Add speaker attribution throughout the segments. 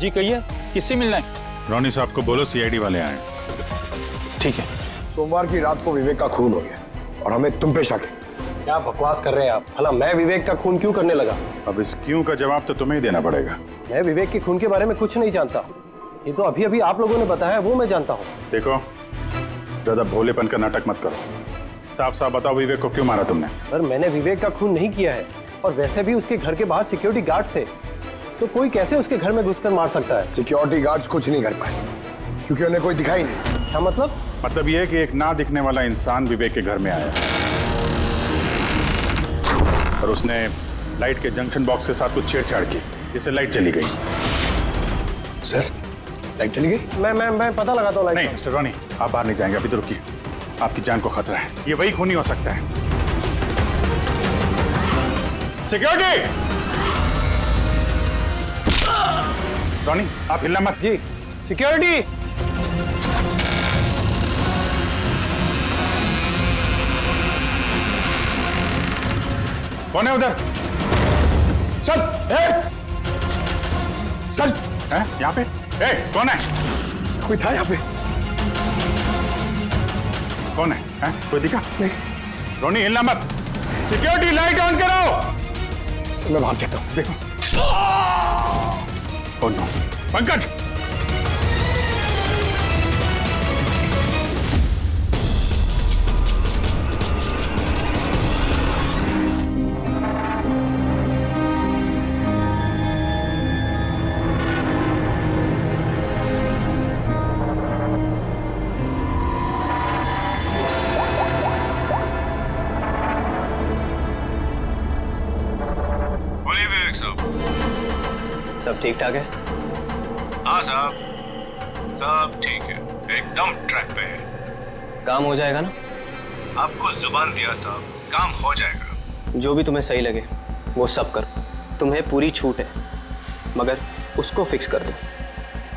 Speaker 1: जी कहिए, किससे मिलना है?
Speaker 2: रोनी साहब को बोलो सीआईडी वाले आए।
Speaker 1: ठीक है।
Speaker 3: सोमवार की रात को विवेक का खून हो गया और हमें तुम पे शक है।
Speaker 4: क्या बकवास कर रहे हैं आप? भला मैं विवेक का खून क्यों करने लगा?
Speaker 2: अब इस क्यों का जवाब तो तुम्हें ही देना पड़ेगा।
Speaker 4: मैं विवेक के खून के बारे में कुछ नहीं जानता। ये तो अभी अभी आप लोगों ने बताया, वो मैं जानता हूँ।
Speaker 2: देखो, ज्यादा भोलेपन का नाटक मत करो। साफ साफ बताओ, विवेक को क्यों मारा तुमने?
Speaker 4: सर, मैंने विवेक का खून नहीं किया है, और वैसे भी उसके घर के बाहर सिक्योरिटी गार्ड थे, तो कोई कैसे उसके घर में घुसकर मार सकता है?
Speaker 3: सिक्योरिटी गार्ड्स कुछ नहीं कर पाए क्योंकि उन्हें कोई दिखाई नहीं।
Speaker 4: क्या मतलब?
Speaker 2: मतलब ये है कि एक ना दिखने वाला इंसान विवेक के घर में आया और उसने लाइट के जंक्शन बॉक्स के साथ कुछ छेड़छाड़ की, जिससे लाइट चली गई।
Speaker 3: सर, लाइट चली गई?
Speaker 4: मैं पता लगाता हूँ।
Speaker 2: नहीं मिस्टर रॉनी, आप बाहर नहीं जाएंगे, अभी तो रुकिए, आपकी जान को खतरा है। ये वही खूनी हो सकता है। सिक्योरिटी! रॉनी, आप हिलना मत।
Speaker 4: जी, सिक्योरिटी!
Speaker 2: कौन है उधर? चल, चल, हैं? यहाँ पे? कौन है?
Speaker 3: कोई था यहाँ पे?
Speaker 2: कौन है? हैं? कोई दिखा?
Speaker 3: नहीं।
Speaker 2: रोनी, हिलना मत। सिक्योरिटी, लाइट ऑन करो।
Speaker 3: मैं भाग जाता हूँ।
Speaker 2: देखो। Oh no, Pankaj!
Speaker 4: सब ठीक ठाक है?
Speaker 5: हाँ साहब, सब ठीक है, एकदम ट्रैक पे है।
Speaker 4: काम हो जाएगा ना?
Speaker 5: आपको जुबान दिया साहब, काम हो जाएगा।
Speaker 4: जो भी तुम्हें सही लगे वो सब करो, तुम्हें पूरी छूट है, मगर उसको फिक्स कर दो।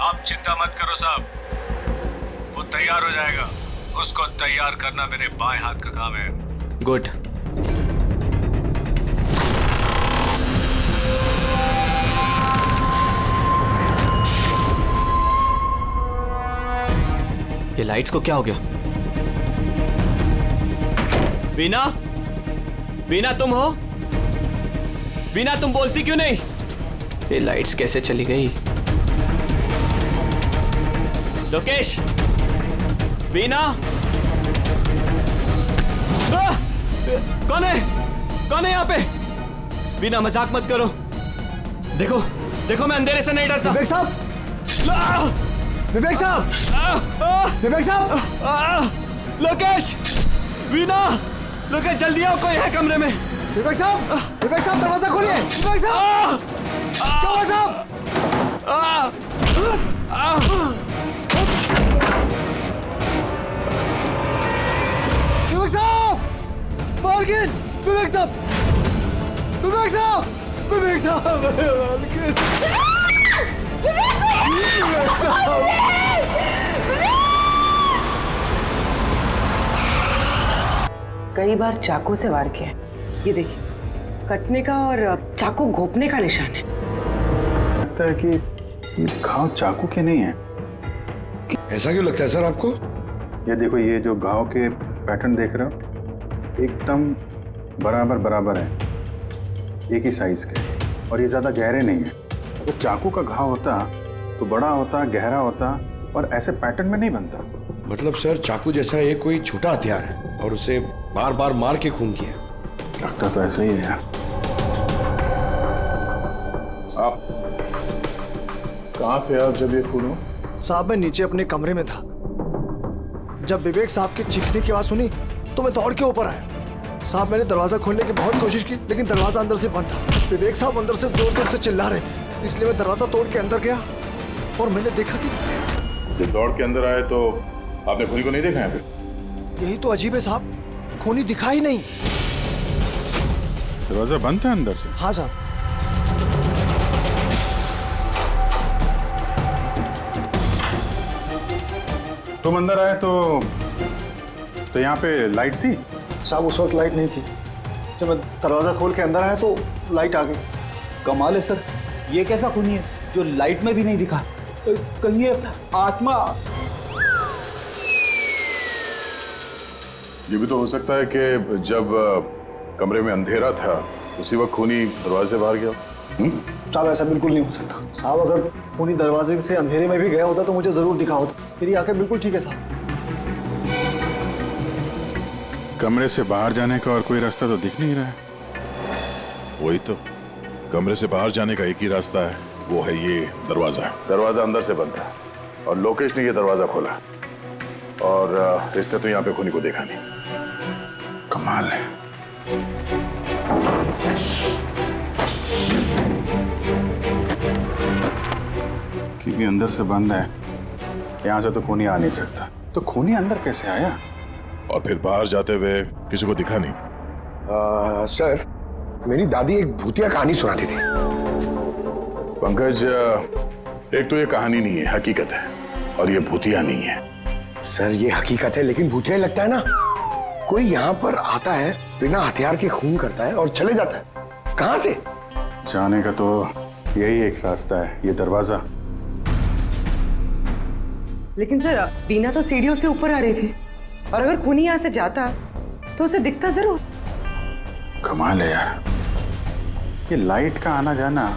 Speaker 5: आप चिंता मत करो साहब, वो तैयार हो जाएगा। उसको तैयार करना मेरे बाएं हाथ का काम है।
Speaker 4: गुड।
Speaker 6: ये लाइट्स को क्या हो गया? वीना, वीना तुम हो? वीना, तुम बोलती क्यों नहीं? ये लाइट्स कैसे चली गई? लोकेश, वीना, कौन है? कौन है यहाँ पे? वीना, मजाक मत करो। देखो, देखो, मैं अंधेरे से नहीं डरता।
Speaker 3: विवेक साहब! विवेक साहब! विवेक साहब!
Speaker 6: लोकेश! वीना! लोकेश, जल्दी आओ, कोई है कमरे में।
Speaker 3: विवेक साहब! विवेक साहब, दरवाजा खोलिए! विवेक साहब! क्या हुआ साहब? विवेक साहब! मालकिन! विवेक साहब! विवेक साहब! विवेक साहब! मालकिन!
Speaker 7: कई बार चाकू से वार किया। ये देखिए, कटने का और चाकू घोंपने का निशान है।
Speaker 2: लगता है कि ये घाव चाकू के नहीं है।
Speaker 3: ऐसा क्यों लगता है सर आपको?
Speaker 2: ये देखो, ये जो घाव के पैटर्न देख रहे हो, एकदम बराबर बराबर है, एक ही साइज के, और ये ज्यादा गहरे नहीं है। अगर चाकू का घाव होता तो बड़ा होता, गहरा होता, और ऐसे पैटर्न में नहीं बनता।
Speaker 3: मतलब सर, चाकू जैसा ये कोई छोटा हथियार है और उसे बार बार मार के खून किया।
Speaker 2: लगता तो ऐसा ही है यार। आप कहाँ थे आप जब ये खून हो?
Speaker 8: साहब, मैं नीचे अपने कमरे में था। जब विवेक साहब की चीखने की आवाज सुनी तो मैं दौड़ के ऊपर आया। साहब, मैंने दरवाजा खोलने की बहुत कोशिश की, लेकिन दरवाजा अंदर से बंद था। विवेक साहब अंदर से जोर जोर से चिल्ला रहे थे, इसलिए मैं दरवाजा तोड़ के अंदर गया और मैंने देखा कि
Speaker 2: जब दौड़ के अंदर आए तो आपने खूनी को नहीं देखा यहाँ पे?
Speaker 8: यही तो अजीब है साहब, खूनी दिखा ही नहीं।
Speaker 2: दरवाजा बंद था अंदर से?
Speaker 8: हाँ साहब।
Speaker 2: तुम अंदर आए तो यहाँ पे लाइट थी?
Speaker 8: साहब, उस वक्त लाइट नहीं थी। जब मैं दरवाजा खोल के अंदर आया तो लाइट आ गई।
Speaker 1: कमाल है सर, ये कैसा खूनी है जो लाइट में भी नहीं दिखा। कहीं ये आत्मा।
Speaker 9: ये भी तो हो सकता है कि जब कमरे में अंधेरा था उसी वक्त खूनी दरवाजे से बाहर गया।
Speaker 8: साहब ऐसा बिल्कुल नहीं हो सकता साहब, अगर खूनी दरवाजे से अंधेरे में भी गया होता तो मुझे जरूर दिखा होता। मेरी आंखें बिल्कुल ठीक है साहब।
Speaker 2: कमरे से बाहर जाने का और कोई रास्ता तो दिख नहीं रहा है।
Speaker 9: वही तो, कमरे से बाहर जाने का एक ही रास्ता है, वो है ये दरवाजा। दरवाजा अंदर से बंद था और लोकेश ने ये दरवाजा खोला और इसने तो यहाँ पे खूनी को देखा नहीं।
Speaker 2: कमाल है। क्योंकि अंदर से बंद है, यहां से तो खूनी आ नहीं सकता। तो खूनी अंदर कैसे आया?
Speaker 9: और फिर बाहर जाते हुए किसी को दिखा नहीं।
Speaker 3: सर, मेरी दादी एक भूतिया कहानी सुनाती थी।
Speaker 9: पंकज, एक तो ये कहानी नहीं है, हकीकत है, और ये भूतिया नहीं है।
Speaker 3: सर ये हकीकत है लेकिन भूतिया लगता है ना। कोई यहाँ पर आता है, बिना हथियार के खून करता है और चले जाता है। कहाँ से?
Speaker 2: जाने का तो यही एक रास्ता है, ये दरवाजा।
Speaker 7: लेकिन सर बीना तो सीढ़ियों से ऊपर आ रही थी, और अगर खूनी यहाँ से जाता तो उसे दिखता जरूर।
Speaker 2: कमाल है यार, ये लाइट का आना जाना,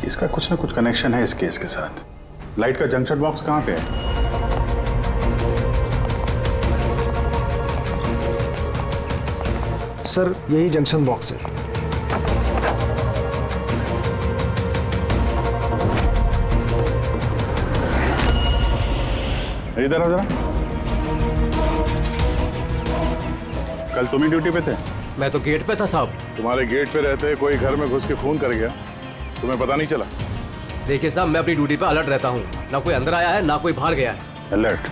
Speaker 2: इसका कुछ ना कुछ कनेक्शन है इस केस के साथ। लाइट का जंक्शन बॉक्स कहाँ पे है?
Speaker 8: सर यही जंक्शन बॉक्स है।
Speaker 2: इधर आ जरा। कल तुम ही ड्यूटी पे थे?
Speaker 6: मैं तो गेट पे था साहब।
Speaker 9: तुम्हारे गेट पे रहते कोई घर में घुस के खून कर गया, तुम्हें पता नहीं चला?
Speaker 6: देखिए साहब, मैं अपनी ड्यूटी पे अलर्ट रहता हूँ। ना कोई अंदर आया है ना कोई बाहर गया है।
Speaker 2: अलर्ट?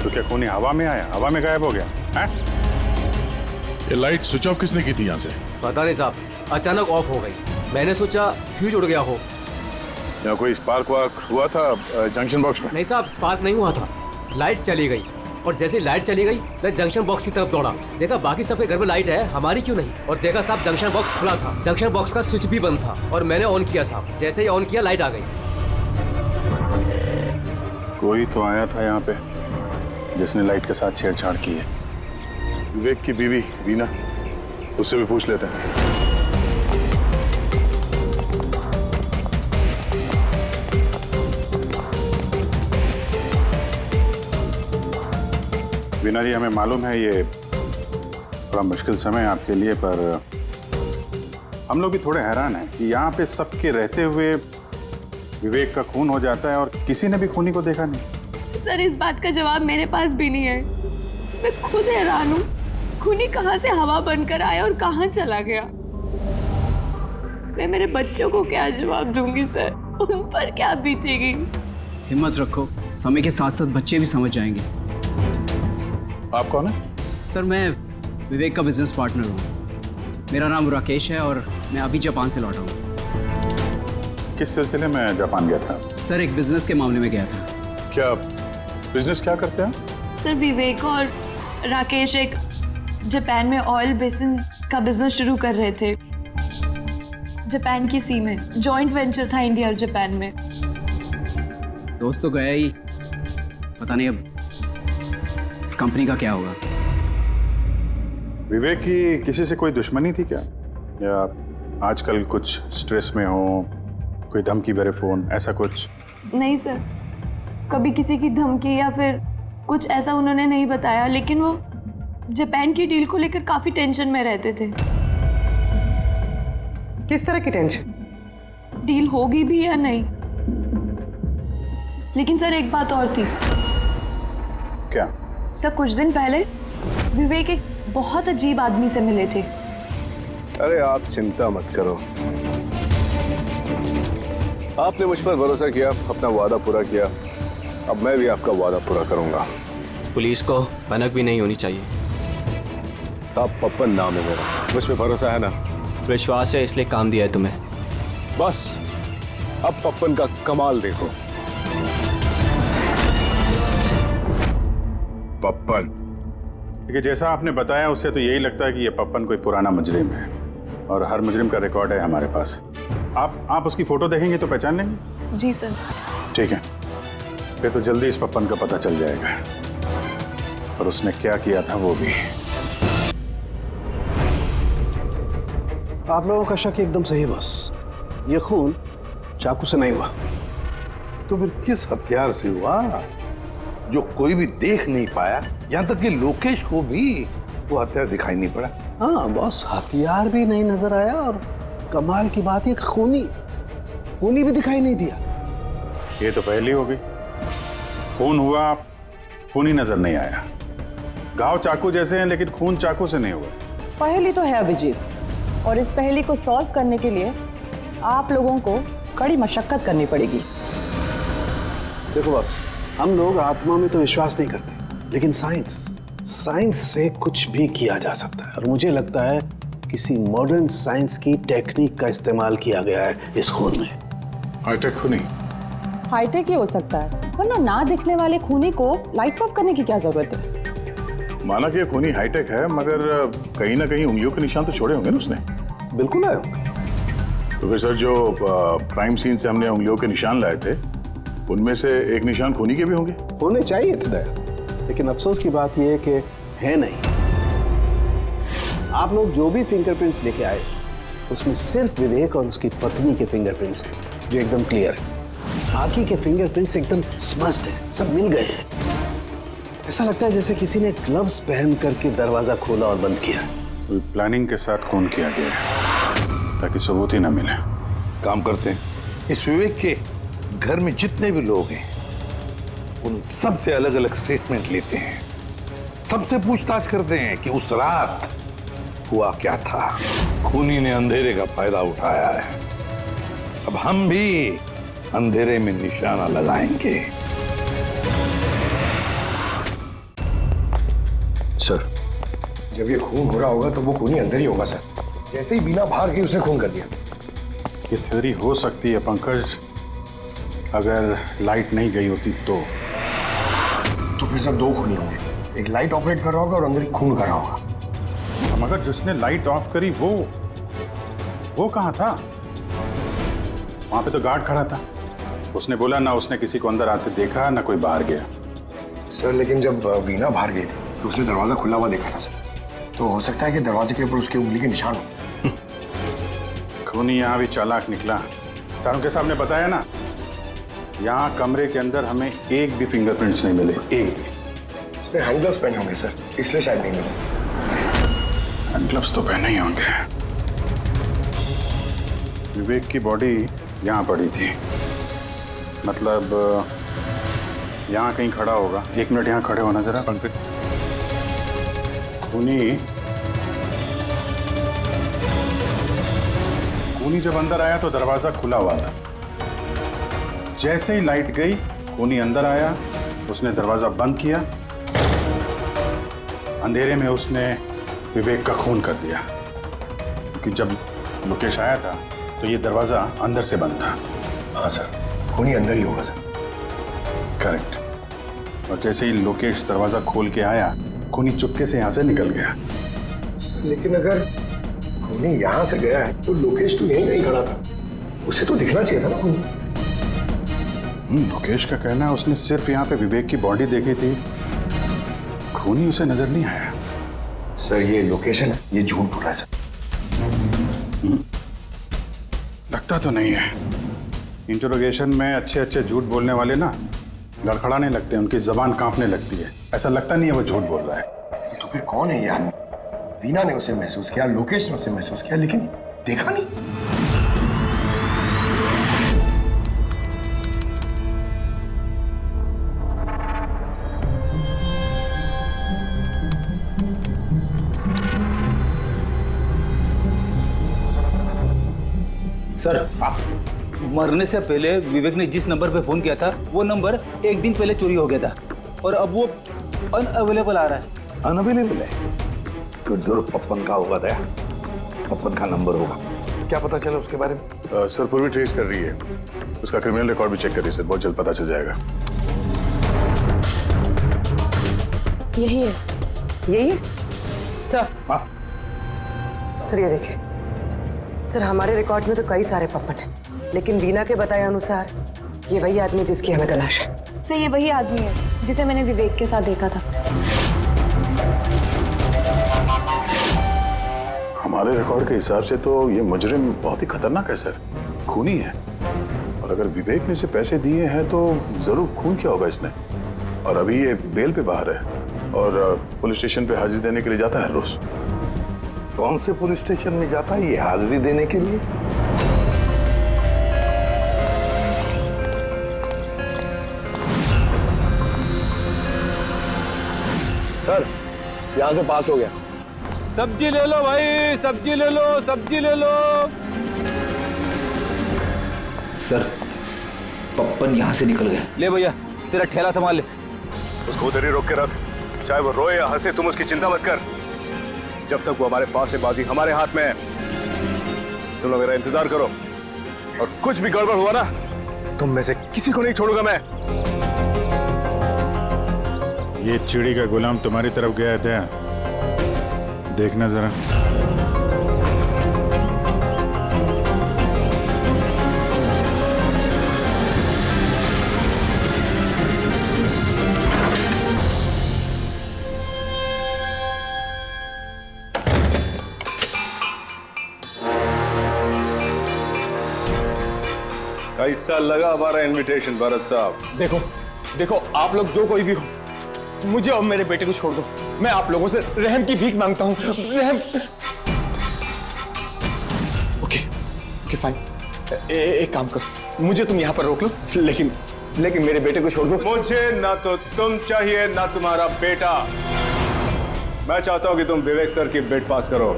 Speaker 2: तो क्या खूनी हवा में आया, हवा में गायब हो गया है?
Speaker 9: ये लाइट स्विच ऑफ किसने की थी यहाँ से?
Speaker 6: पता नहीं साहब, अचानक ऑफ हो गई। मैंने सोचा फ्यूज उड़ गया हो।
Speaker 9: यहाँ कोई स्पार्क वार्क हुआ था जंक्शन बॉक्स में?
Speaker 6: नहीं साहब, स्पार्क नहीं हुआ था। लाइट चली गई और जैसे लाइट चली गई मैं जंक्शन बॉक्स की तरफ दौड़ा। देखा बाकी सबके घर में लाइट है, हमारी क्यों नहीं? और देखा साहब जंक्शन बॉक्स खुला था, जंक्शन बॉक्स का स्विच भी बंद था और मैंने ऑन किया साहब। जैसे ही ऑन किया लाइट आ गई।
Speaker 2: कोई तो आया था यहाँ पे जिसने लाइट के साथ छेड़छाड़ की है।
Speaker 9: विवेक की बीवी वीना, उससे भी पूछ लेते हैं।
Speaker 2: वीना जी, हमें मालूम है ये थोड़ा मुश्किल समय है आपके लिए, पर हम लोग भी थोड़े हैरान हैं कि यहाँ पे सबके रहते हुए विवेक का खून हो जाता है और किसी ने भी खूनी को देखा नहीं।
Speaker 10: सर इस बात का जवाब मेरे पास भी नहीं है। मैं खुद हैरान हूँ, खूनी कहाँ से हवा बनकर आया और कहाँ चला गया। मैं मेरे बच्चों को क्या जवाब दूंगी सर, उन पर क्या बीतेगी।
Speaker 1: हिम्मत रखो, समय के साथ साथ बच्चे भी समझ जाएंगे।
Speaker 2: आप कौन है?
Speaker 1: सर मैं विवेक का बिजनेस पार्टनर हूँ। मेरा नाम राकेश है और मैं अभी जापान से लौटा हूँ।
Speaker 2: किस सिलसिले में जापान गया था?
Speaker 1: सर एक बिजनेस के मामले में गया था।
Speaker 9: क्या बिजनेस क्या करते हैं?
Speaker 10: सर विवेक और राकेश एक जापान में ऑयल बेसिन का बिजनेस शुरू कर रहे थे। जापान की सी में जॉइंट वेंचर था इंडिया और जापान में।
Speaker 1: दोस्त तो गया ही, पता नहीं अब इस कंपनी का क्या होगा।
Speaker 2: विवेक की किसी से कोई दुश्मनी थी क्या, या आजकल कुछ स्ट्रेस में हो, कोई धमकी भरे फोन, ऐसा कुछ?
Speaker 10: नहीं सर, कभी किसी की धमकी या फिर कुछ ऐसा उन्होंने नहीं बताया, लेकिन वो जापान की डील को लेकर काफी टेंशन में रहते थे।
Speaker 7: किस तरह की टेंशन?
Speaker 10: डील होगी भी या नहीं। लेकिन सर एक बात और थी।
Speaker 2: क्या?
Speaker 10: सर कुछ दिन पहले विवेक एक बहुत अजीब आदमी से मिले थे।
Speaker 5: अरे आप चिंता मत करो, आपने मुझ पर भरोसा किया, अपना वादा पूरा किया, अब मैं भी आपका वादा पूरा करूंगा।
Speaker 6: पुलिस को भनक भी नहीं होनी चाहिए।
Speaker 5: साहब पप्पन नाम है मेरा, मुझ पे भरोसा है ना?
Speaker 6: विश्वास है इसलिए काम दिया है तुम्हें।
Speaker 5: बस अब पप्पन का कमाल देखो।
Speaker 9: पप्पन?
Speaker 2: देखिए जैसा आपने बताया उससे तो यही लगता है कि ये पप्पन कोई पुराना मुजरिम है, और हर मुजरिम का रिकॉर्ड है हमारे पास। आप उसकी फोटो देखेंगे तो पहचान लेंगे?
Speaker 10: जी सर।
Speaker 2: ठीक है, फिर तो जल्दी इस पप्पन का पता चल जाएगा और उसने क्या किया था वो भी।
Speaker 11: आप लोगों का शक एकदम सही है बॉस। ये खून चाकू से नहीं हुआ।
Speaker 12: तो फिर किस हथियार से हुआ जो कोई भी देख नहीं पाया? यहाँ तक कि लोकेश को भी वो हथियार दिखाई नहीं पड़ा।
Speaker 11: हाँ बॉस, हथियार भी नहीं नजर आया और कमाल की बात है खूनी भी दिखाई नहीं दिया।
Speaker 2: ये तो पहली हो गई। खून हुआ, खून ही नजर नहीं आया। घाव चाकू जैसे हैं लेकिन खून चाकू से नहीं हुआ।
Speaker 7: पहेली तो है अभिजीत, और इस पहेली को सॉल्व करने के लिए आप लोगों को कड़ी मशक्कत करनी पड़ेगी।
Speaker 11: देखो बॉस, हम लोग आत्मा में तो विश्वास नहीं करते, लेकिन साइंस से कुछ भी किया जा सकता है और मुझे लगता है किसी मॉडर्न साइंस की टेक्निक का इस्तेमाल किया गया है इस खून में।
Speaker 2: हाईटेक खूनी?
Speaker 7: हाईटेक ही हो सकता है, वरना ना दिखने वाले खूनी को लाइट्स ऑफ करने की क्या जरूरत है?
Speaker 9: माना कि ये खूनी हाईटेक है, मगर कहीं ना कहीं उंगलियों के निशान तो छोड़े होंगे ना उसने।
Speaker 11: बिल्कुल आए होंगे।
Speaker 9: तो फिर सर, जो क्राइम सीन से हमने उंगलियों के निशान लाए थे, उनमें से एक निशान खूनी के भी होंगे।
Speaker 11: होने चाहिए थे दया, लेकिन अफसोस की बात यह है कि है नहीं। आप लोग जो भी फिंगरप्रिंट्स लेके आए उसमें सिर्फ विवेक और उसकी पत्नी के फिंगरप्रिंट्स हैं जो एकदम क्लियर है। बाकी के फिंगरप्रिंट्स एकदम स्मस्ट हैं, सब मिल गए हैं। ऐसा लगता है जैसे किसी ने ग्लव्स पहन करके दरवाजा खोला और बंद किया।
Speaker 2: प्लानिंग के साथ खून किया गया है ताकि सबूत ही ना मिले।
Speaker 12: काम करते हैं, इस विवेक के घर में जितने भी लोग हैं उन सब से अलग अलग स्टेटमेंट लेते हैं, सबसे पूछताछ करते हैं कि उस रात हुआ क्या था। खूनी ने अंधेरे का फायदा उठाया है, अब हम भी अंधेरे में निशाना लगाएंगे।
Speaker 3: सर, जब ये खून हो रहा होगा तो वो खूनी अंदर ही होगा सर। जैसे ही बीना बाहर गई उसने खून कर दिया।
Speaker 2: ये थ्योरी हो सकती है पंकज, अगर लाइट नहीं गई होती तो
Speaker 3: फिर सब दो खूनी होंगे, एक लाइट ऑपरेट कर रहा होगा और अंदर खून कर रहा होगा।
Speaker 2: मगर जिसने लाइट ऑफ करी वो कहाँ था? वहां पे तो गार्ड खड़ा था। उसने बोला ना उसने किसी को अंदर आते देखा ना कोई बाहर गया।
Speaker 3: सर लेकिन जब वीना बाहर गई थी तो उसने दरवाजा खुला हुआ देखा था सर, तो हो सकता है कि दरवाजे के ऊपर उसकी उंगली के निशान हो।
Speaker 2: खूनी यहाँ भी चालाक निकला। सारों के सामने बताया ना, यहाँ कमरे के अंदर हमें एक भी फिंगरप्रिंट्स नहीं मिले, एक भी।
Speaker 3: उसने हैंड ग्लव्स पहने होंगे सर, इसलिए शायद नहीं मिले।
Speaker 2: हैंड ग्लव्स तो पहने ही होंगे। विवेक की बॉडी यहाँ पड़ी थी, मतलब यहाँ कहीं खड़ा होगा। 1 मिनट यहाँ खड़े होना जरा पंकज। खूनी जब अंदर आया तो दरवाजा खुला हुआ था। जैसे ही लाइट गई खूनी अंदर आया, उसने दरवाजा बंद किया। अंधेरे में उसने विवेक का खून कर दिया, क्योंकि जब लोकेश आया था तो ये दरवाजा अंदर से बंद था।
Speaker 3: हाँ सर, खूनी अंदर ही होगा सर।
Speaker 2: करेक्ट। और जैसे ही लोकेश दरवाजा खोल के आया, खूनी चुपके से यहाँ से निकल गया।
Speaker 3: लेकिन अगर खूनी यहाँ से गया है तो लोकेश तो यहीं कहीं खड़ा था, उसे तो दिखना चाहिए था ना खूनी।
Speaker 2: लोकेश का कहना है उसने सिर्फ यहाँ पे विवेक की बॉडी देखी थी, खूनी उसे नजर नहीं आया।
Speaker 3: सर ये लोकेशन है, ये झूठ बोल रहा है सर।
Speaker 2: लगता तो नहीं है। इंटरोगेशन में अच्छे झूठ बोलने वाले ना लड़खड़ाने लगते हैं, उनकी जबान कांपने लगती है। ऐसा लगता नहीं है वो झूठ बोल रहा है।
Speaker 3: तो फिर कौन है ये आदमी? वीना ने उसे महसूस किया, लोकेश ने उसे महसूस किया, लेकिन देखा नहीं।
Speaker 13: सर, मरने से पहले विवेक ने जिस नंबर पे फोन किया था वो नंबर 1 दिन पहले चोरी हो गया था और अब वो अनअवेलेबल आ रहा है।
Speaker 12: अनअवेलेबल है? तो जरूर पप्पन का होगा दया, पप्पन का नंबर होगा। क्या पता चला उसके बारे में?
Speaker 9: सर पूरी ट्रेस कर रही है, उसका क्रिमिनल रिकॉर्ड भी चेक करिए सर, बहुत जल्द पता चल जाएगा।
Speaker 10: यही है
Speaker 7: सर।
Speaker 12: हाँ
Speaker 7: सर ये देखिए, सर हमारे रिकॉर्ड्स में तो कई सारे पप्पन हैं, लेकिन वीना के बताए अनुसार ये वही आदमी जिसकी हमें तलाश है।
Speaker 10: सर ये वही आदमी है जिसे मैंने विवेक के साथ देखा था।
Speaker 9: हमारे रिकॉर्ड के हिसाब से तो ये मुजरिम बहुत ही खतरनाक है सर, खूनी है। और अगर विवेक ने इसे पैसे दिए हैं तो जरूर खून किया होगा इसने। और अभी ये बेल पे बाहर है और पुलिस स्टेशन पे हाजिरी देने के लिए जाता है रोज।
Speaker 12: कौन से पुलिस स्टेशन में जाता है ये हाजिरी देने के लिए?
Speaker 3: सर यहाँ से पास हो गया।
Speaker 13: सब्जी ले लो भाई, सब्जी ले लो, सब्जी ले लो।
Speaker 14: सर पप्पन यहाँ से निकल गया।
Speaker 13: ले भैया तेरा ठेला संभाल ले।
Speaker 2: उसको उधर ही रोक के रख, चाहे वो रोए या हंसे तुम उसकी चिंता मत कर। जब तक वो हमारे पास है बाजी हमारे हाथ में है। तुम लोग मेरा इंतजार करो और कुछ भी गड़बड़ हुआ ना तुम में से किसी को नहीं छोड़ूंगा मैं।
Speaker 9: ये चिड़ी का गुलाम तुम्हारी तरफ गया था, देखना जरा।
Speaker 2: कैसा लगा हमारा इनविटेशन भरत साहब?
Speaker 8: देखो देखो आप लोग जो कोई भी हो, मुझे और मेरे बेटे को छोड़ दो। मैं आप लोगों से रहम की भीख मांगता हूँ। रहम। Okay fine. एक काम करो, मुझे तुम यहाँ पर रोक लो, लेकिन मेरे बेटे को छोड़ दो।
Speaker 2: मुझे ना तो तुम चाहिए ना तुम्हारा बेटा। मैं चाहता हूँ कि तुम विवेक सर की बिड पास करो।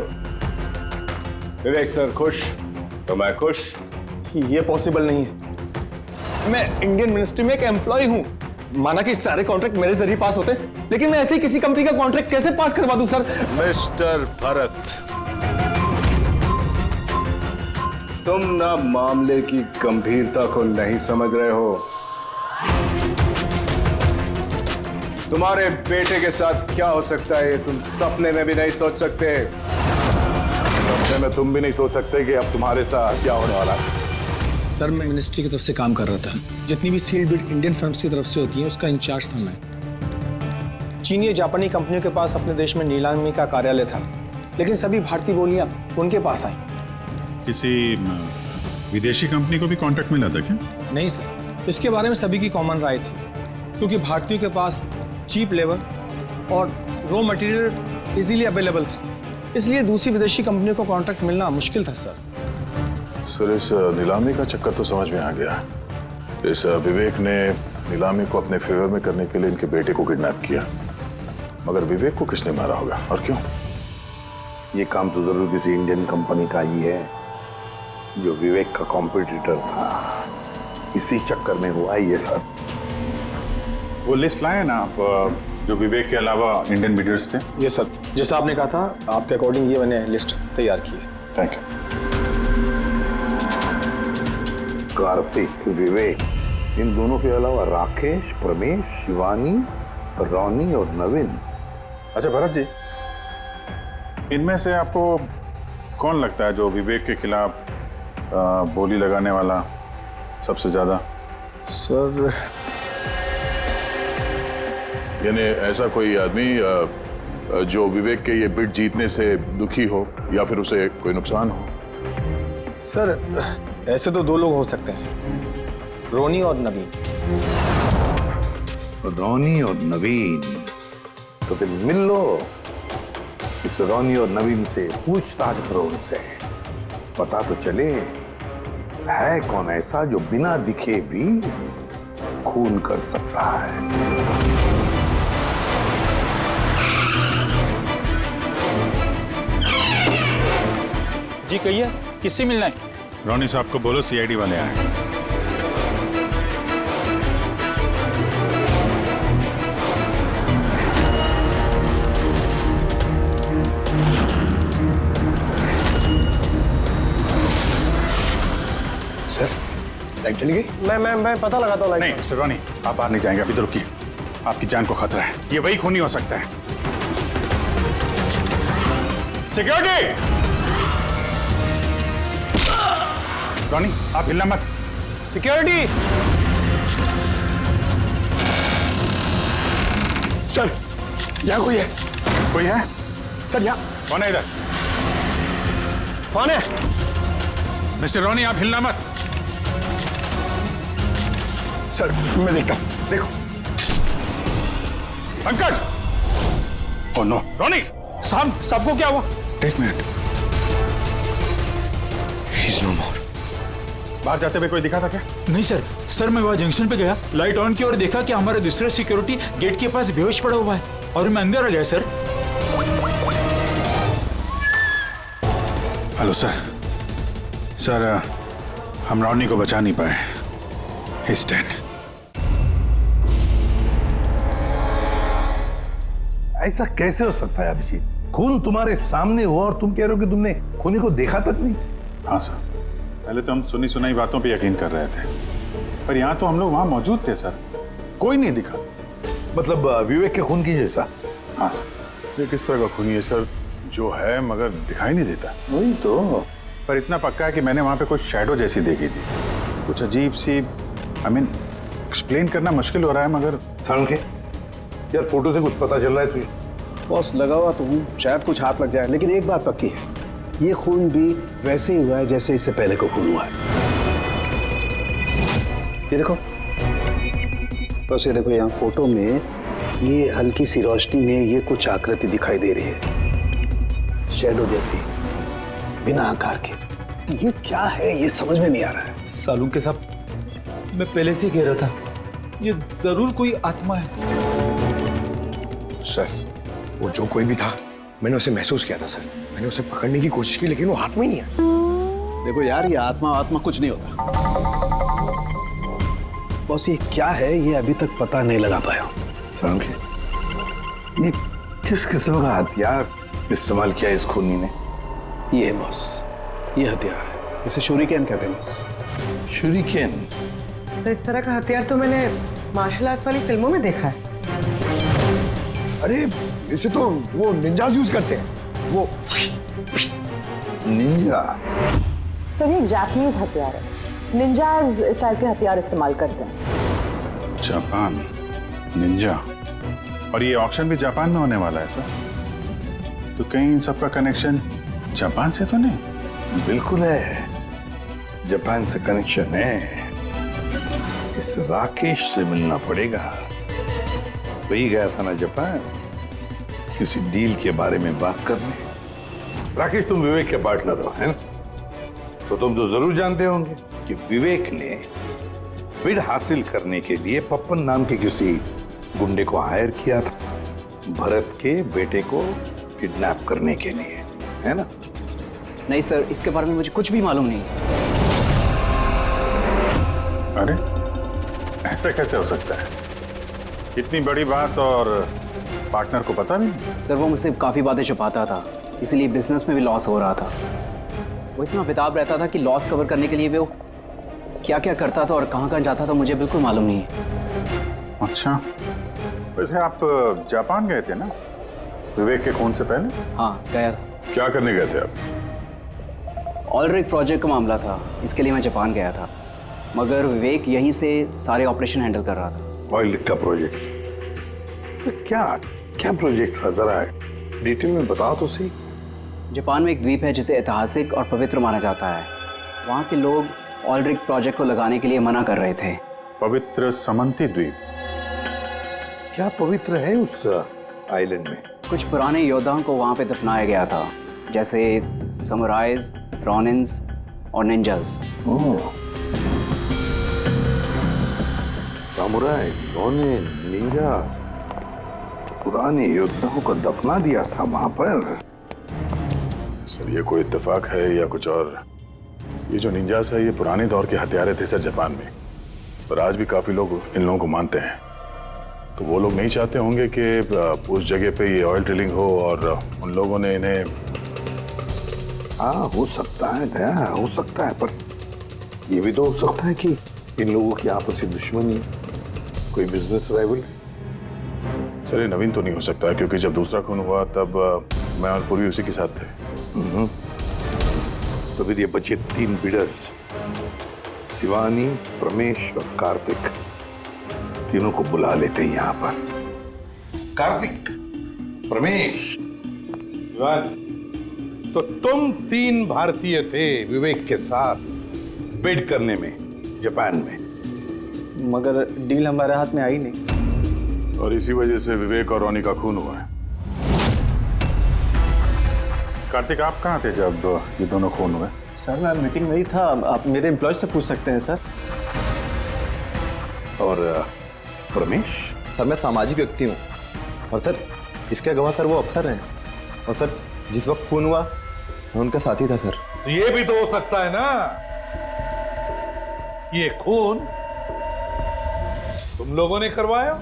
Speaker 2: विवेक सर खुश तो मैं खुश।
Speaker 8: ये पॉसिबल नहीं है। मैं इंडियन मिनिस्ट्री में एक एम्प्लॉय हूँ। माना कि सारे कॉन्ट्रैक्ट मेरे जरिए पास होते, लेकिन मैं ऐसे ही किसी कंपनी का कॉन्ट्रैक्ट कैसे पास करवा दूं सर?
Speaker 2: मिस्टर भरत, तुम ना मामले की गंभीरता को नहीं समझ रहे हो। तुम्हारे बेटे के साथ क्या हो सकता है तुम सपने में भी नहीं सोच सकते।
Speaker 9: सपने में तुम भी नहीं सोच सकते कि अब तुम्हारे साथ क्या होने वाला है।
Speaker 8: सर मैं मिनिस्ट्री की तरफ से काम कर रहा था। जितनी भी सील्ड बिड इंडियन फर्म्स की तरफ से होती है उसका इंचार्ज था मैं। चीनी या जापानी कंपनियों के पास अपने देश में नीलामी का कार्यालय था, लेकिन सभी भारतीय बोलियां उनके पास आई।
Speaker 9: किसी विदेशी कंपनी को भी कॉन्ट्रैक्ट मिला था क्या?
Speaker 8: नहीं सर, इसके बारे में सभी की कॉमन राय थी, क्योंकि भारतीयों के पास चीप लेबर और रॉ मटेरियल इजीली अवेलेबल था, इसलिए दूसरी विदेशी कंपनियों को कॉन्ट्रैक्ट मिलना मुश्किल था सर।
Speaker 9: सर इस नीलामी का चक्कर तो समझ में आ गया। इस विवेक ने नीलामी को अपने फेवर में करने के लिए इनके बेटे को किडनैप किया, मगर विवेक को किसने मारा होगा और क्यों?
Speaker 12: ये काम तो जरूर किसी इंडियन कंपनी का ही है जो विवेक का कॉम्पिटिटर था। इसी चक्कर में हुआ ये सर।
Speaker 2: वो लिस्ट लाए ना आप, जो विवेक के अलावा इंडियन बिडर्स थे?
Speaker 8: ये सर, जैसा आपने कहा था आपके अकॉर्डिंग ये मैंने लिस्ट तैयार की है।
Speaker 2: Thank you.
Speaker 12: कार्तिक, विवेक, इन दोनों के अलावा राकेश, प्रमेश, शिवानी, रोनी और नवीन।
Speaker 2: अच्छा भरत जी, इनमें से आपको कौन लगता है जो विवेक के खिलाफ बोली लगाने वाला सबसे ज्यादा?
Speaker 8: सर
Speaker 9: यानी ऐसा कोई आदमी जो विवेक के ये बिड जीतने से दुखी हो या फिर उसे कोई नुकसान हो?
Speaker 8: सर ऐसे तो दो लोग हो सकते हैं, रोनी और नवीन।
Speaker 12: रोनी और नवीन, तो फिर मिल लो। इस रोनी और नवीन से पूछताछ करो, उनसे पता तो चले है कौन ऐसा जो बिना दिखे भी खून कर सकता है।
Speaker 13: जी कहिए, किससे मिलना है?
Speaker 9: रोनी साहब को बोलो सीआईडी वाले आए।
Speaker 8: सर लाइट चली गई। मैं पता लगाता हूँ।
Speaker 2: नहीं मिस्टर रोनी, आप बाहर नहीं जाएंगे, अभी तो रुकिए। आपकी जान को खतरा है, ये वही खूनी हो सकता है। सिक्योरिटी! रॉनी आप हिलना मत।
Speaker 4: सिक्योरिटी।
Speaker 3: सर यहाँ कोई है?
Speaker 2: कोई है?
Speaker 3: सर यहाँ
Speaker 2: कौन है इधर?
Speaker 3: कौन है?
Speaker 2: मिस्टर रॉनी आप हिलना मत।
Speaker 3: सर मैं देखता हूँ, देखो।
Speaker 2: पंकज! Oh no, Ronnie!
Speaker 4: साहब, सबको क्या हुआ?
Speaker 2: एक मिनट।
Speaker 3: He's no more.
Speaker 2: बाहर जाते हुए कोई दिखा था क्या?
Speaker 15: नहीं सर मैं वहाँ जंक्शन पे गया, लाइट ऑन की और देखा कि हमारा दूसरा सिक्योरिटी गेट के पास बेहोश पड़ा हुआ है और मैं अंदर आ गया सर।
Speaker 2: Hello sir. सर हम रॉनी को बचा नहीं पाए। He's dead.
Speaker 12: ऐसा कैसे हो सकता है अभिजीत? खून तुम्हारे सामने हुआ और तुम कह रहे हो कि तुमने खूनी को देखा तक नहीं?
Speaker 2: हाँ सर, पहले तो हम सुनी सुनाई बातों पे यकीन कर रहे थे, पर यहाँ तो हम लोग वहाँ मौजूद थे सर, कोई नहीं दिखा।
Speaker 12: मतलब विवेक के खून की जैसा?
Speaker 2: हाँ सर। ये किस तरह का खूनी है सर, जो है मगर दिखाई नहीं देता?
Speaker 12: वही तो।
Speaker 2: पर इतना पक्का है कि मैंने वहाँ पे कुछ शैडो जैसी देखी थी, कुछ अजीब सी। आई मीन एक्सप्लेन करना मुश्किल हो रहा है मगर।
Speaker 12: सारुण के यार, फोटो से कुछ पता चल रहा है तुझे?
Speaker 11: बॉस लगा हुआ तो हूँ, शायद कुछ हाथ लग जाए, लेकिन एक बात पक्की है, ये खून भी वैसे ही हुआ है जैसे इससे पहले को खून हुआ है। ये देखो बस, ये देखो यहाँ फोटो में ये हल्की सी रोशनी में ये कुछ आकृति दिखाई दे रही है, शैडो जैसी, बिना आकार के। ये क्या है ये समझ में नहीं आ रहा है।
Speaker 13: सालू के साथ मैं पहले से कह रहा था, ये जरूर कोई आत्मा है।
Speaker 3: सर वो जो कोई भी था, मैंने उसे महसूस किया था सर। मैंने उसे पकड़ने की कोशिश की लेकिन वो हाथ में ही नहीं है।
Speaker 11: देखो यार, ये आत्मा कुछ नहीं होता। बॉस ये क्या है ये अभी तक पता नहीं लगा पाया।
Speaker 12: सारुण के ये किस किस्म का हथियार इस्तेमाल किया इस खूनी ने?
Speaker 11: ये बॉस, ये हथियार है, इसे शूरिकेन कहते हैं बॉस।
Speaker 12: शूरिकेन?
Speaker 7: तो इस तरह का हथियार तो मैंने मार्शल आर्ट्स वाली फिल्मों में देखा है।
Speaker 3: अरे इसे तो वो निंजाज यूज करते हैं, वो
Speaker 12: निंजा।
Speaker 16: सर ये जापानीज हथियार है, निंजाज इस टाइप के हथियार इस्तेमाल करते हैं।
Speaker 2: जापान निंजा, और ये ऑक्शन भी जापान में होने वाला है सर, तो कहीं इन सबका कनेक्शन जापान से तो नहीं?
Speaker 12: बिल्कुल है, जापान से कनेक्शन है। इस राकेश से मिलना पड़ेगा। वही गया था ना जापान किसी डील के बारे में बात करने। राकेश तुम विवेक के पार्टनर हो, है ना? तो तुम तो जरूर जानते होंगे कि विवेक ने बिड हासिल करने के लिए पप्पन नाम के किसी गुंडे को हायर किया था, भरत के बेटे को किडनैप करने के लिए, है ना?
Speaker 1: नहीं सर, इसके बारे में मुझे कुछ भी मालूम नहीं।
Speaker 2: अरे ऐसा कैसे हो सकता है? इतनी बड़ी बात और पार्टनर को पता नहीं?
Speaker 1: सर वो मुझसे काफ़ी बातें छुपाता था, इसलिए बिजनेस में भी लॉस हो रहा था। वो इतना बेताब रहता था कि लॉस कवर करने के लिए वो क्या क्या करता था और कहाँ कहाँ जाता था मुझे बिल्कुल मालूम नहीं है।
Speaker 2: अच्छा, वैसे आप जापान गए थे ना विवेक के खून से पहले?
Speaker 1: हाँ गया था।
Speaker 9: क्या करने गए थे आप?
Speaker 1: ऑयल रिग प्रोजेक्ट का मामला था, इसके लिए मैं जापान गया था, मगर विवेक यहीं से सारे ऑपरेशन हैंडल कर रहा था।
Speaker 12: ऑयल रिग का प्रोजेक्ट? तो क्या प्रोजेक्ट था, जरा डिटेल में बताओ तो सही।
Speaker 1: जापान में एक द्वीप है जिसे ऐतिहासिक और पवित्र माना जाता है। वहाँ के लोग ऑयल रिग प्रोजेक्ट को लगाने के लिए मना कर रहे थे।
Speaker 2: पवित्र समंती द्वीप?
Speaker 12: क्या पवित्र है उस आइलैंड में?
Speaker 1: कुछ पुराने योद्धाओं को वहाँ पे दफनाया गया था, जैसे समुराइज, रॉनिन्स और निंजास।
Speaker 12: सामुराई, रोनिन, निंजास, पुराने योद्धाओं को दफना दिया था वहां पर।
Speaker 9: सर ये कोई इत्तेफाक है या कुछ और? ये जो निंजास है ये पुराने दौर के हथियारे थे सर जापान में, पर आज भी काफी लोग इन लोगों को मानते हैं। तो वो लोग नहीं चाहते होंगे कि उस जगह पे ये ऑयल ड्रिलिंग हो और उन लोगों ने इन्हें।
Speaker 12: हाँ हो सकता है दया, हो सकता है, पर ये भी तो हो सकता है कि इन लोगों की आपसी दुश्मनी, कोई बिजनेस राइवल।
Speaker 9: सर ये नवीन तो नहीं हो सकता क्योंकि जब दूसरा खून हुआ तब मैं और पूर्वी उसी के साथ थे।
Speaker 12: तो फिर ये बचे 3 बिडर्स शिवानी, प्रमेश और कार्तिक तीनों को बुला लेते हैं यहाँ पर। कार्तिक, प्रमेश, शिवानी, तो तुम 3 भारतीय थे विवेक के साथ बिड करने में जापान में,
Speaker 11: मगर डील हमारे हाथ में आई नहीं।
Speaker 9: और इसी वजह से विवेक और रोनी का खून हुआ है।
Speaker 2: कार्तिक, आप कहाँ थे जब ये दोनों खून हुए?
Speaker 11: सर मैं मीटिंग में ही था, आप मेरे एम्प्लॉय से पूछ सकते हैं सर।
Speaker 12: और प्रमेश?
Speaker 17: सर मैं सामाजिक व्यक्ति हूँ और सर इसके गवाह सर वो अफसर हैं, और सर जिस वक्त खून हुआ मैं उनका साथी था सर।
Speaker 12: तो ये भी तो हो सकता है ना कि ये खून तुम लोगों ने करवाया?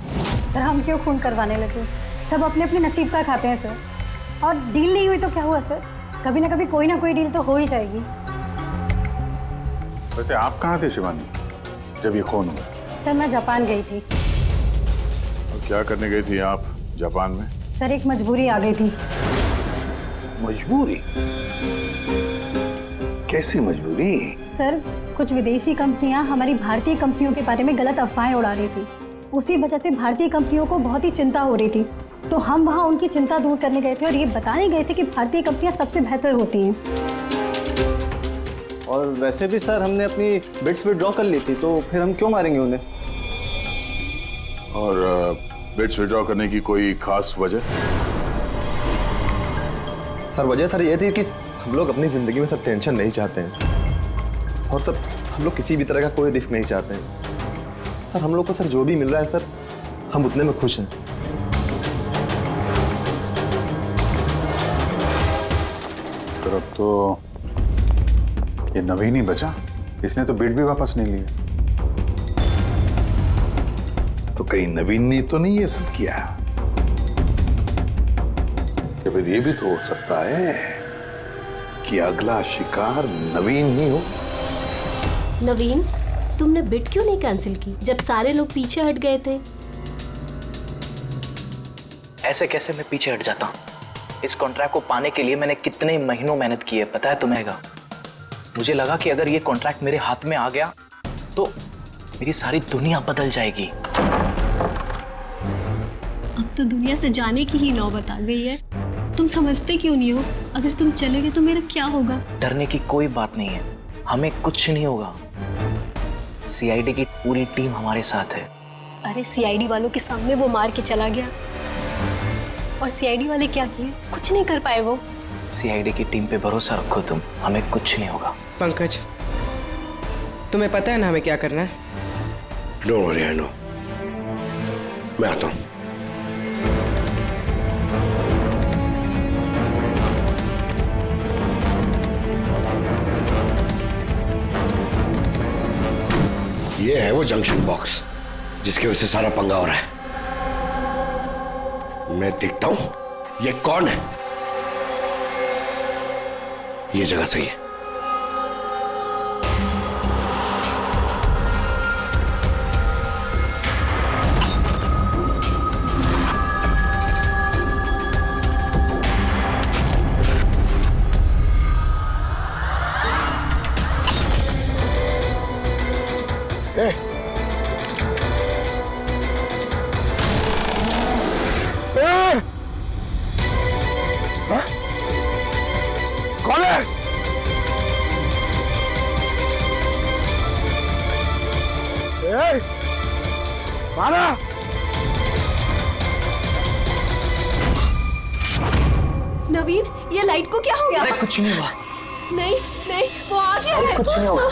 Speaker 18: सर हम क्यों खून करवाने लगे, सब अपने अपने नसीब का खाते हैं सर। और डील नहीं हुई तो क्या हुआ सर, कभी ना कभी कोई ना कोई डील तो हो ही जाएगी।
Speaker 2: वैसे आप कहाँ थे शिवानी जब ये खून हुआ?
Speaker 18: सर मैं जापान गई थी।
Speaker 9: और क्या करने गई थी आप जापान में?
Speaker 18: सर एक मजबूरी आ गई थी।
Speaker 12: मजबूरी? कैसी मजबूरी?
Speaker 18: सर कुछ विदेशी कंपनियां हमारी भारतीय कंपनियों के बारे में गलत अफवाहें उड़ा रही थी, उसी वजह से भारतीय कंपनियों को बहुत ही चिंता हो रही थी। तो हम वहां उनकी चिंता दूर करने गए थे और ये बताने गए थे कि भारतीय कंपनियां सबसे बेहतर होती हैं।
Speaker 11: और वैसे भी सर हमने अपनी बिड्स विड्रॉ कर ली थी, तो फिर हम क्यों मारेंगे उन्हें?
Speaker 9: और बिड्स विड्रॉ करने की कोई खास वजह?
Speaker 17: सर वजह सर ये थी कि हम लोग अपनी जिंदगी में सर टेंशन नहीं चाहते हैं, और सर हम लोग किसी भी तरह का कोई रिस्क नहीं चाहते हैं। सर हम लोग को सर जो भी मिल रहा है सर हम उतने में खुश हैं।
Speaker 2: फिर अब तो ये नवीन ही बचा, इसने तो बिड भी वापस नहीं लिया।
Speaker 12: तो कहीं नवीन ने तो नहीं ये सब किया? या फिर ये भी तो हो सकता है कि अगला शिकार नवीन ही हो।
Speaker 19: नवीन, तुमने बिड क्यों नहीं कैंसिल की जब सारे लोग पीछे हट गए थे?
Speaker 1: ऐसे कैसे मैं पीछे हट जाता? इस कॉन्ट्रैक्ट को पाने के लिए मैंने कितने महीनों मेहनत की है पता है तुम्हें? मुझे लगा कि अगर ये कॉन्ट्रैक्ट मेरे हाथ में आ गया तो मेरी सारी दुनिया बदल जाएगी।
Speaker 19: अब तो दुनिया से जाने की ही नौबत आ गई है। तुम समझते क्यों नहीं हो? अगर तुम चले गए तो मेरा क्या होगा?
Speaker 1: डरने की कोई बात नहीं है, हमें कुछ नहीं होगा। सीआईडी की पूरी टीम हमारे साथ है।
Speaker 19: अरे सीआईडी वालों के सामने वो मार के चला गया, और सीआईडी वाले क्या किए? कुछ नहीं कर पाए वो।
Speaker 1: सीआईडी की टीम पे भरोसा रखो तुम, हमें कुछ नहीं होगा।
Speaker 7: पंकज, तुम्हें पता है ना हमें क्या करना है?
Speaker 3: Don't worry, I know. मैं आता हूं। ये है वो जंक्शन बॉक्स जिसकी वजह से सारा पंगा हो रहा है। मैं देखता हूं ये कौन है। ये जगह सही है। कौन है? मारा।
Speaker 19: नवीन, ये लाइट को क्या हो गया?
Speaker 1: अरे कुछ नहीं हुआ।
Speaker 19: नहीं नहीं, वो आ गया है।
Speaker 7: कुछ नहीं होगा,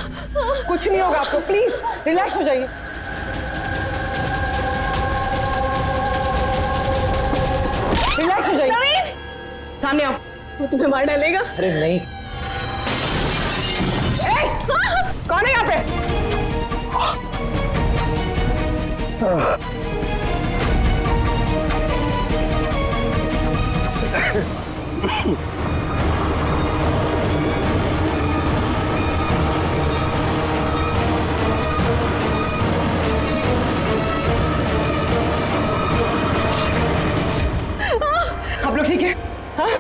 Speaker 7: कुछ नहीं होगा आपको, प्लीज रिलैक्स हो जाइए। रिलैक्स हो जाइए। सामने आओ। वो तुम्हें मार डालेगा।
Speaker 1: अरे नहीं।
Speaker 7: कौन है यहाँ पे? आप लोग ठीक है? हाँ?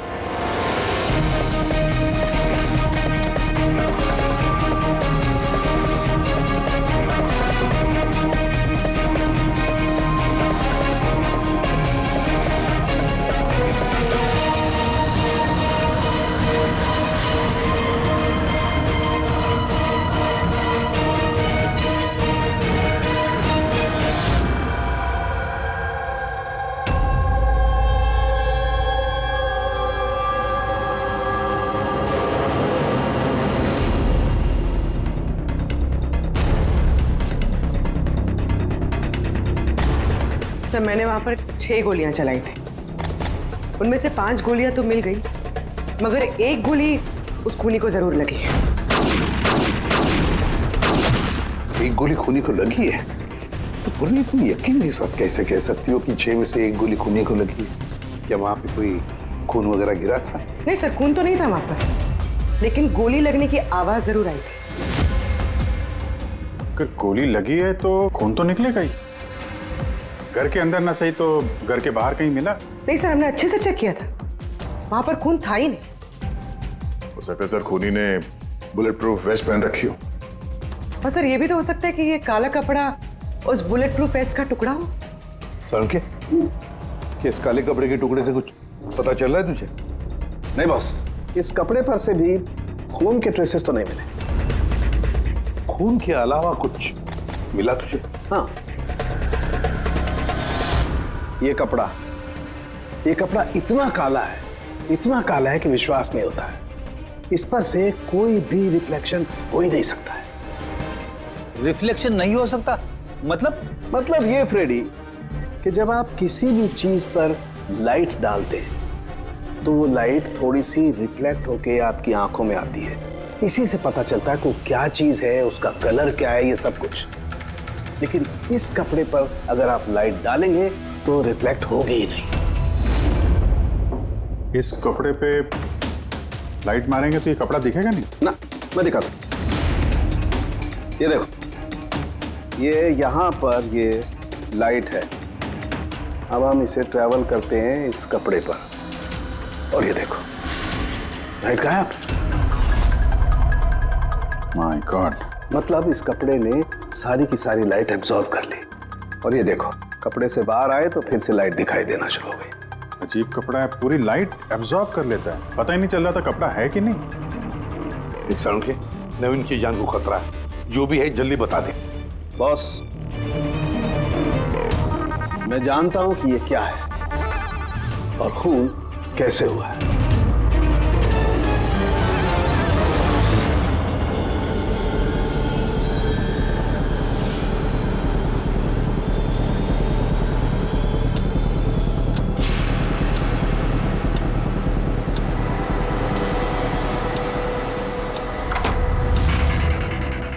Speaker 7: सर मैंने वहां पर 6 गोलियां चलाई थी। उनमें से 5 गोलियां तो मिल गई, मगर एक गोली उस खूनी को जरूर लगी है।
Speaker 12: एक गोली खूनी को लगी है? तो पूरी तुम यकीन के साथ कैसे कह सकती हो कि 6 में से एक गोली खूनी को लगी है? क्या वहां पे कोई खून वगैरह गिरा था?
Speaker 7: नहीं सर, खून तो नहीं था वहां पर, लेकिन गोली लगने की आवाज जरूर आई थी।
Speaker 2: अगर गोली लगी है तो खून तो निकलेगा ही। घर के अंदर ना सही तो घर के बाहर कहीं मिला?
Speaker 7: नहीं सर, हमने अच्छे से चेक किया था, वहां पर खून था ही नहीं।
Speaker 9: हो सकता है सर खूनी ने बुलेट प्रूफ वेस्ट पहन रखी हो।
Speaker 7: और सर ये भी तो हो सकता है कि ये काला कपड़ा उस बुलेट प्रूफ वेस्ट का टुकड़ा हो।
Speaker 12: सर के इस काले कपड़े के टुकड़े से कुछ पता चल रहा है तुझे?
Speaker 11: नहीं बॉस, इस कपड़े पर से भी खून के ट्रेसेस तो नहीं मिले।
Speaker 12: खून के अलावा कुछ मिला तुझे?
Speaker 11: हाँ, ये कपड़ा इतना काला है कि विश्वास नहीं होता है। इस पर से कोई भी रिफ्लेक्शन हो ही नहीं सकता है।
Speaker 13: रिफ्लेक्शन नहीं हो सकता?
Speaker 11: मतलब ये फ्रेडी कि जब आप किसी भी चीज पर लाइट डालते हैं तो वो लाइट थोड़ी सी रिफ्लेक्ट होके आपकी आंखों में आती है। इसी से पता चलता है कि वो क्या चीज है, उसका कलर क्या है, ये सब कुछ। लेकिन इस कपड़े पर अगर आप लाइट डालेंगे तो रिफ्लेक्ट होगी ही नहीं।
Speaker 2: इस कपड़े पे लाइट मारेंगे तो ये कपड़ा दिखेगा नहीं
Speaker 11: ना। मैं दिखाता हूं, ये देखो, ये यहां पर ये लाइट है। अब हम इसे ट्रैवल करते हैं इस कपड़े पर, और ये देखो लाइट गायब।
Speaker 2: माय गॉड,
Speaker 11: मतलब इस कपड़े ने सारी की सारी लाइट एब्जॉर्ब कर ली। और ये देखो, कपड़े से बाहर आए तो फिर से लाइट दिखाई देना शुरू हो गई।
Speaker 2: अजीब कपड़ा है, पूरी लाइट एब्जॉर्ब कर लेता है। पता ही नहीं चल रहा था कपड़ा है कि नहीं।
Speaker 12: इंसान के नवीन की जान को खतरा है, जो भी है जल्दी बता दे।
Speaker 11: बॉस, मैं जानता हूं कि ये क्या है और खून कैसे हुआ है।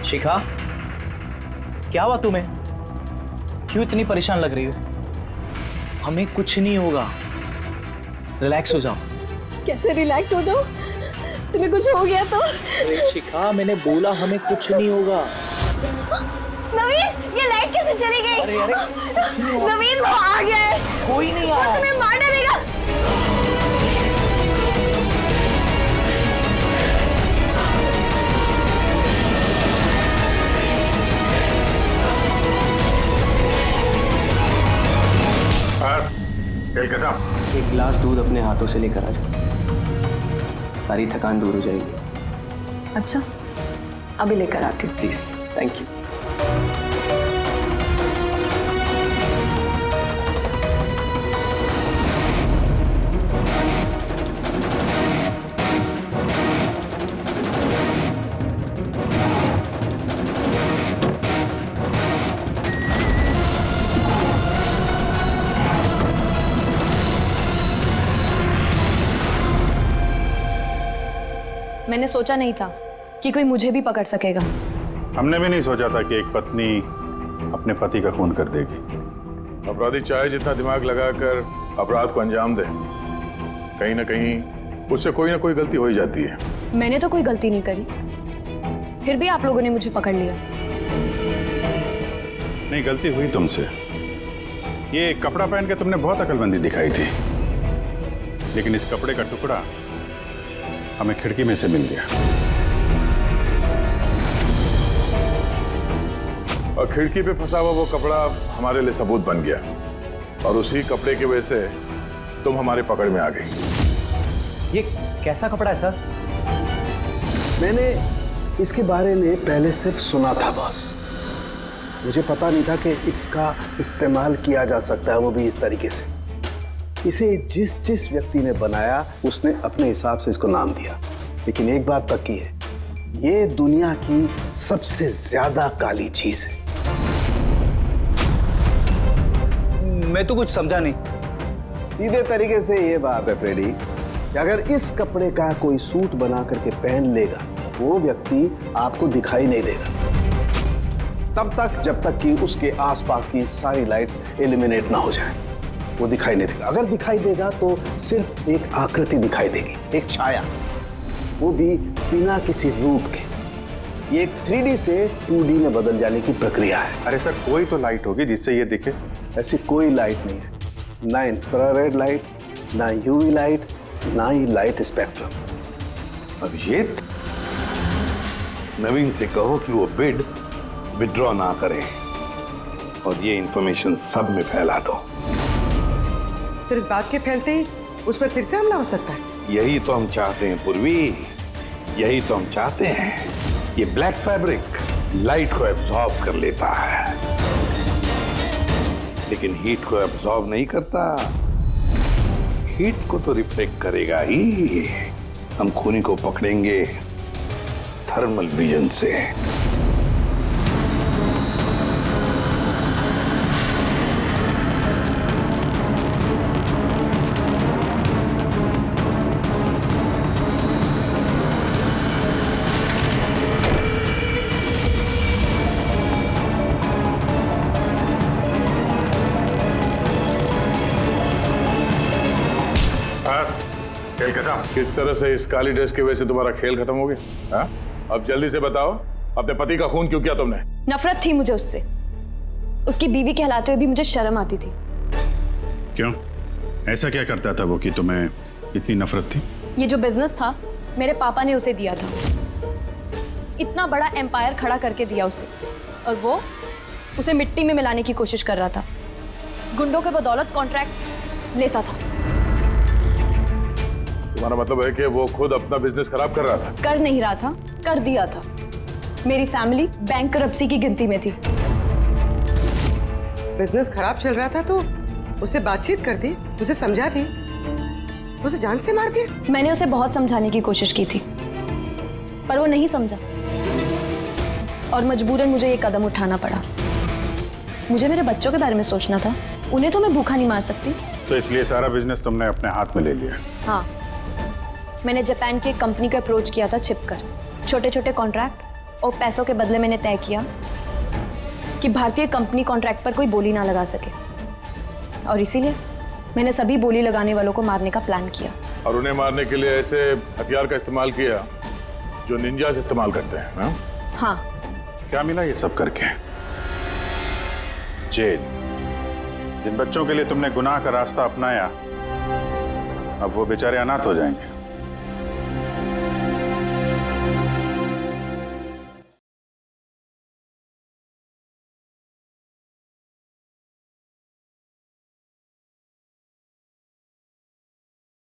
Speaker 13: शिखा, क्या हुआ तुम्हें? क्यों इतनी परेशान लग रही हो? हमें कुछ नहीं होगा, रिलैक्स हो जाओ।
Speaker 19: कैसे रिलैक्स हो जाओ? तुम्हें कुछ हो गया तो?
Speaker 13: अरे शिखा, मैंने बोला हमें कुछ नहीं होगा।
Speaker 19: नवीन, ये लाइट कैसे चली गई?
Speaker 13: अरे
Speaker 19: नवीन, वो आ गया है।
Speaker 13: कोई नहीं
Speaker 19: वो तुम्हें मार डालेगा।
Speaker 1: एक गिलास दूध अपने हाथों से लेकर आ जाओ, सारी थकान दूर हो जाएगी।
Speaker 7: अच्छा, अभी लेकर आती हूँ।
Speaker 1: Please, thank you.
Speaker 10: मैंने सोचा नहीं था कि कोई मुझे भी पकड़ सकेगा।
Speaker 2: हमने भी नहीं सोचा था कि एक पत्नी अपने पति का खून कर देगी।
Speaker 9: अपराधी चाहे जितना दिमाग लगाकर अपराध को अंजाम दे, कहीं ना कहीं उससे कोई ना कोई गलती हो ही जाती है।
Speaker 10: मैंने तो कोई गलती नहीं करी, फिर भी आप लोगों ने मुझे पकड़ लिया।
Speaker 2: नहीं, गलती हुई तुमसे। ये कपड़ा पहन के तुमने बहुत अकलमंदी दिखाई थी, लेकिन इस कपड़े का टुकड़ा हमें खिड़की में से मिल गया
Speaker 9: और खिड़की पे फंसा हुआ वो कपड़ा हमारे लिए सबूत बन गया, और उसी कपड़े की वजह से तुम हमारे पकड़ में आ गई।
Speaker 13: ये कैसा कपड़ा है सर?
Speaker 11: मैंने इसके बारे में पहले सिर्फ सुना था बॉस। मुझे पता नहीं था कि इसका इस्तेमाल किया जा सकता है, वो भी इस तरीके से। इसे जिस जिस व्यक्ति ने बनाया उसने अपने हिसाब से इसको नाम दिया, लेकिन एक बात पक्की है, ये दुनिया की सबसे ज्यादा काली चीज है। मैं तो कुछ समझा नहीं। सीधे तरीके से ये बात है फ्रेडी कि अगर इस कपड़े का कोई सूट बना करके पहन लेगा, वो व्यक्ति आपको दिखाई नहीं देगा तब तक जब तक कि उसके आसपास की सारी लाइट्स एलिमिनेट ना हो जाए। वो दिखाई नहीं देगा। अगर दिखाई देगा तो सिर्फ एक आकृति दिखाई देगी, एक छाया, वो भी बिना किसी रूप के। ये एक 3D से 2D में बदल जाने की प्रक्रिया है।
Speaker 2: अरे सर, कोई तो लाइट होगी जिससे ये दिखे।
Speaker 11: ऐसी कोई लाइट नहीं है, ना इंफ्रारेड लाइट, ना यूवी लाइट, ना ही लाइट स्पेक्ट्रम।
Speaker 12: अभिजीत, नवीन से कहो कि वो बिड विड्रॉ ना करे और ये इंफॉर्मेशन सब में फैला दो।
Speaker 7: सर, इस बात के फैलते ही उस पर फिर से हमला हो सकता है।
Speaker 12: यही तो हम चाहते हैं पूर्वी, यही तो हम चाहते हैं। ये ब्लैक फैब्रिक लाइट को एब्जॉर्ब कर लेता है, लेकिन हीट को एब्जॉर्ब नहीं करता। हीट को तो रिफ्लेक्ट करेगा ही। हम खूनी को पकड़ेंगे थर्मल विजन से।
Speaker 9: खेल खत्म। किस तरह से इस काली ड्रेस की वजह से तुम्हारा खेल खत्म हो गया? हाँ? अब जल्दी से बताओ, अपने पति का खून क्यों किया तुमने?
Speaker 10: नफरत थी मुझे उससे। उसकी बीवी कहलाते हुए भी मुझे शर्म आती थी।
Speaker 2: क्यों? ऐसा क्या करता था वो कि तुम्हें इतनी नफरत थी?
Speaker 10: ये जो बिजनेस था, मेरे पापा ने उसे दिया था। इतना बड़ा एम्पायर खड़ा करके दिया उसे, और वो उसे मिट्टी में मिलाने की कोशिश कर रहा था। गुंडों के बदौलत कॉन्ट्रैक्ट लेता था।
Speaker 9: तुम्हारा मतलब है कि वो खुद अपना बिजनेस खराब कर रहा था?
Speaker 10: कर नहीं रहा था, कर दिया था। मेरी फैमिली बैंकरप्सी की गिनती में थी।
Speaker 7: बिजनेस खराब चल रहा था तो उसे बातचीत करती, उसे समझाती, उसे जान से मार दिया।
Speaker 10: मैंने उसे बहुत समझाने की कोशिश की थी, पर वो नहीं समझा और मजबूरन मुझे ये कदम उठाना पड़ा। मुझे मेरे बच्चों के बारे में सोचना था, उन्हें तो मैं भूखा नहीं मार सकती।
Speaker 2: तो इसलिए सारा बिजनेस तुमने अपने हाथ में ले लिया?
Speaker 10: हाँ, मैंने जापान की कंपनी को अप्रोच किया था छिपकर। छोटे छोटे कॉन्ट्रैक्ट और पैसों के बदले मैंने तय किया कि भारतीय कंपनी कॉन्ट्रैक्ट पर कोई बोली ना लगा सके, और इसीलिए मैंने सभी बोली लगाने वालों को मारने का प्लान किया।
Speaker 9: और उन्हें मारने के लिए ऐसे हथियार का इस्तेमाल किया जो निंजास इस्तेमाल करते हैं? हाँ?
Speaker 10: हाँ।
Speaker 2: क्या मिला ये सब करके? जेल। जिन बच्चों के लिए तुमने गुनाह का रास्ता अपनाया, अब वो बेचारे अनाथ हो जाएंगे।